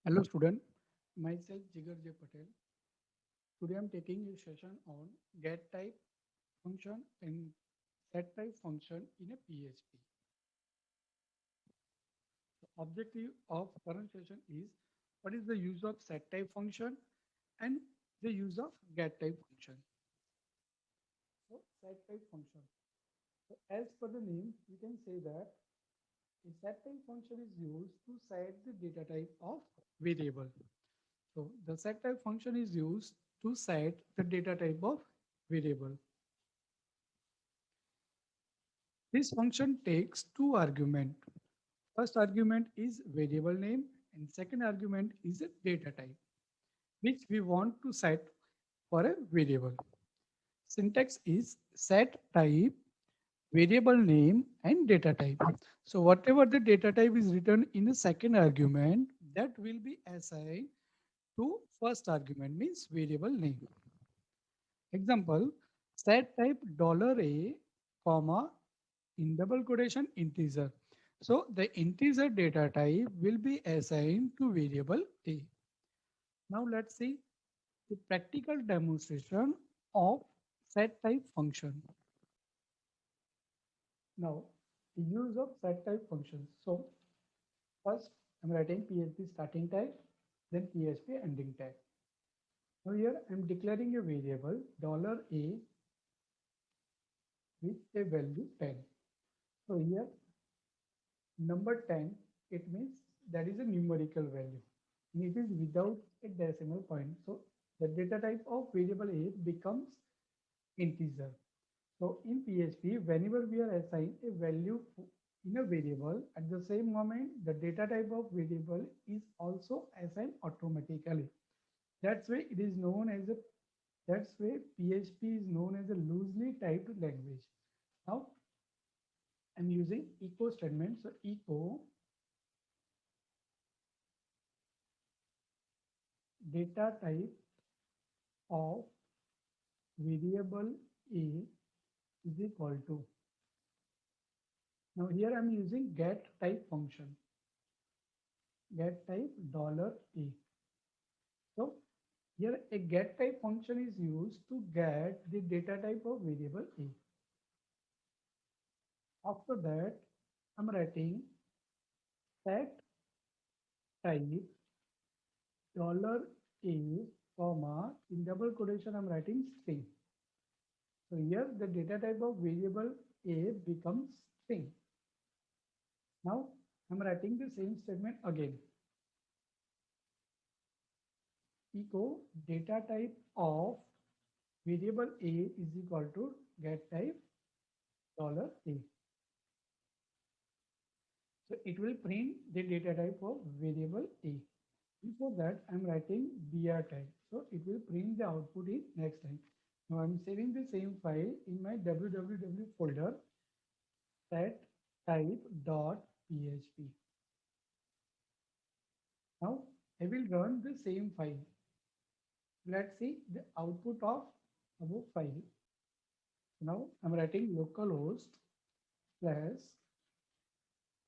Hello student, myself Jigar J. Patel. Today I am taking a session on get type function and set type function in a PHP. The objective of current session is what is the use of set type function and the use of get type function. So set type function. So as per the name, you can say that a set type function is used to set the data type of variable. So the set type function is used to set the data type of variable. This function takes two arguments. First argument is variable name and second argument is a data type, which we want to set for a variable. Syntax is set type, variable name and data type. So whatever the data type is written in the second argument, that will be assigned to first argument, means variable name. Example, set type $a, comma, in double quotation integer. So the integer data type will be assigned to variable a. Now let's see the practical demonstration of set type function. Now the use of set type functions. So first I'm writing PHP starting tag, then PHP ending tag. Now here I'm declaring a variable $a with a value 10. So here number 10, it means that is a numerical value. And it is without a decimal point. So the data type of variable a becomes integer. So in PHP, whenever we are assigned a value in a variable, at the same moment, the data type of variable is also assigned automatically. That's why it is known as a, that's why PHP is known as a loosely typed language. Now I'm using echo statement. So echo data type of variable a is equal to. Now here I'm using get type function. Get type $a. So here a get type function is used to get the data type of variable a. After that, I'm writing set type $a, comma, in double quotation I'm writing string. So here the data type of variable a becomes string. Now I'm writing the same statement again. Echo data type of variable a is equal to get type $a. So it will print the data type of variable a. Before that, I'm writing br type. So it will print the output in next line. Now I'm saving the same file in my www folder set type.php. Now I will run the same file. Let's see the output of our file. Now I'm writing localhost slash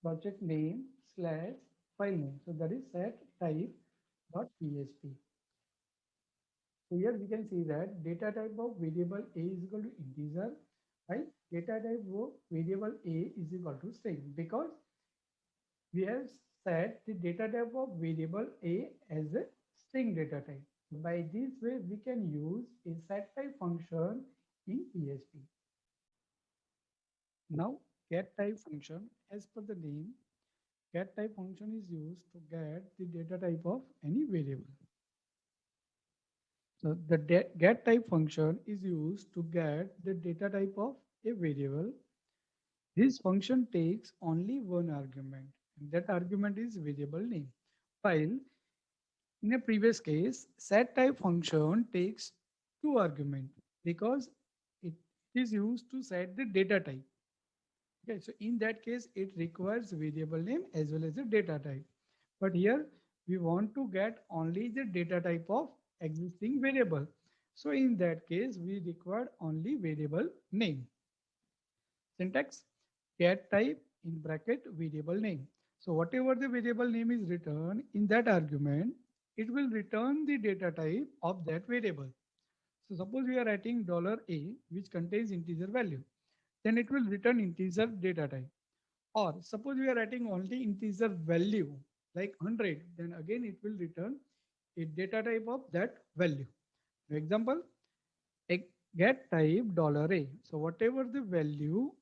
project name slash file name. So that is set type.php. So here we can see that data type of variable a is equal to integer, while data type of variable a is equal to string, because we have set the data type of variable a as a string data type. By this way, we can use a set type function in PHP. Now, get type function, as per the name, get type function is used to get the data type of any variable. So the get type function is used to get the data type of a variable. This function takes only one argument, and that argument is variable name. While in a previous case, set type function takes two arguments because it is used to set the data type. Okay, so in that case, it requires variable name as well as the data type. But here we want to get only the data type of existing variable. So in that case, we require only variable name. Syntax, get type in bracket variable name. So whatever the variable name is returned in that argument, it will return the data type of that variable. So suppose we are writing $A, which contains integer value, then it will return integer data type. Or suppose we are writing only integer value like 100, then again it will return a data type of that value. For example, a get type $A. So whatever the value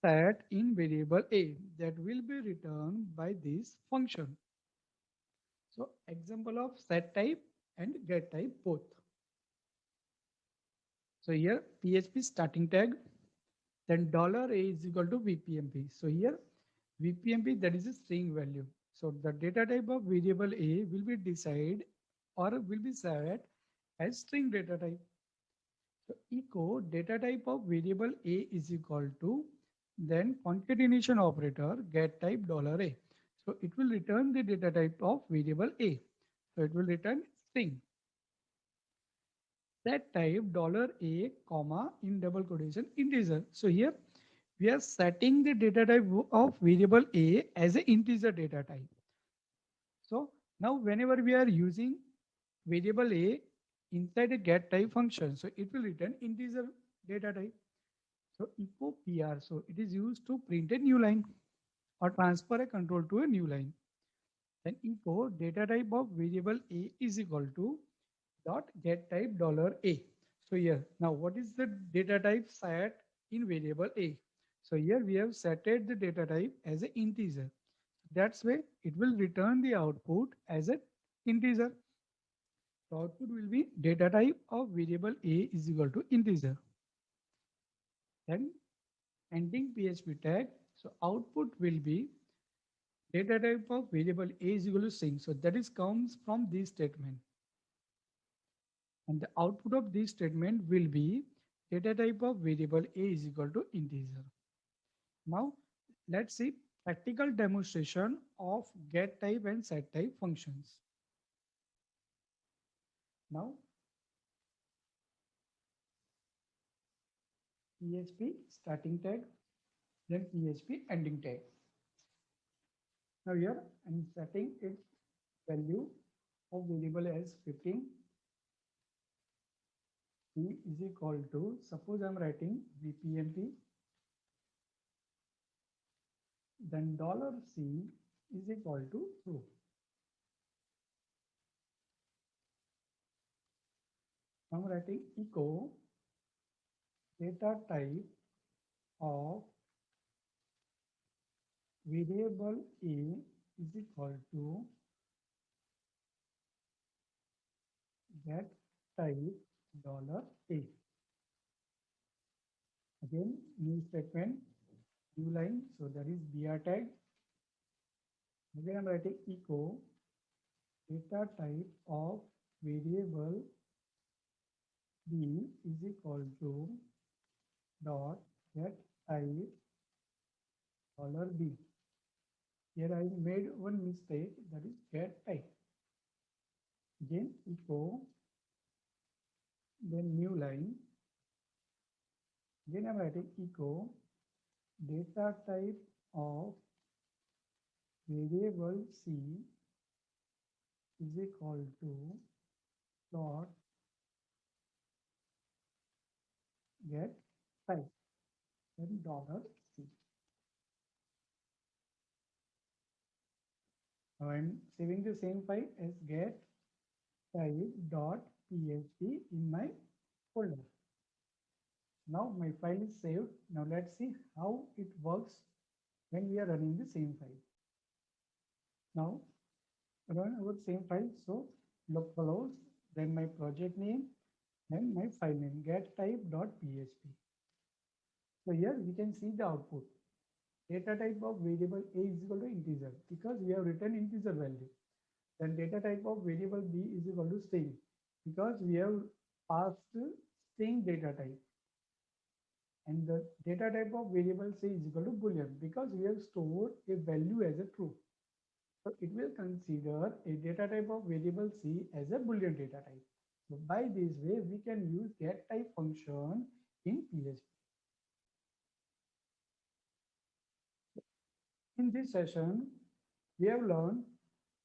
set in variable A, that will be returned by this function. So example of set type and get type both. So here PHP starting tag, then $A is equal to VPMP. So here VPMP, that is a string value. So the data type of variable A will be decided or will be set as string data type. So echo data type of variable A is equal to then concatenation operator get type $A. So it will return the data type of variable A. So it will return string. Set type $A comma in double quotation integer. So here we are setting the data type of variable A as an integer data type. So now whenever we are using variable A inside a get type function, so it will return integer data type. So echo PR, so it is used to print a new line or transfer a control to a new line. Then echo data type of variable A is equal to dot get type $A. So here, now what is the data type set in variable A? So here we have setted the data type as an integer. That's why it will return the output as an integer. The output will be data type of variable A is equal to integer. Then ending PHP tag. So output will be data type of variable A is equal to string. So that is comes from this statement. And the output of this statement will be data type of variable A is equal to integer. Now let's see practical demonstration of get type and set type functions. Now PHP starting tag, then PHP ending tag. Now here I'm setting its value of variable as 15. P is equal to, suppose I'm writing VPMP, then $C is equal to true. I'm writing echo data type of variable A is equal to get type $A. Again, new statement, new line, so that is BR tag. Again, I'm writing echo data type of variable B is equal to dot get type $B. Here I made one mistake, that is get type. Again echo, then new line. Again I'm writing echo data type of variable C is equal to dot get type, then $C. Now I'm saving the same file as get type.php in my folder. Now my file is saved. Now let's see how it works when we are running the same file. Now run our same file. So localhost, then my project name, then my file name get type.php. So here we can see the output. Data type of variable A is equal to integer because we have written integer value. Then data type of variable B is equal to string because we have passed string data type. And the data type of variable C is equal to boolean because we have stored a value as a true. So it will consider a data type of variable C as a boolean data type. So by this way, we can use get type function in PHP. In this session, We have learned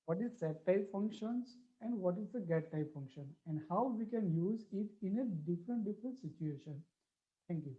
what is set type functions and what is the get type function and how we can use it in a different situation. Thank you.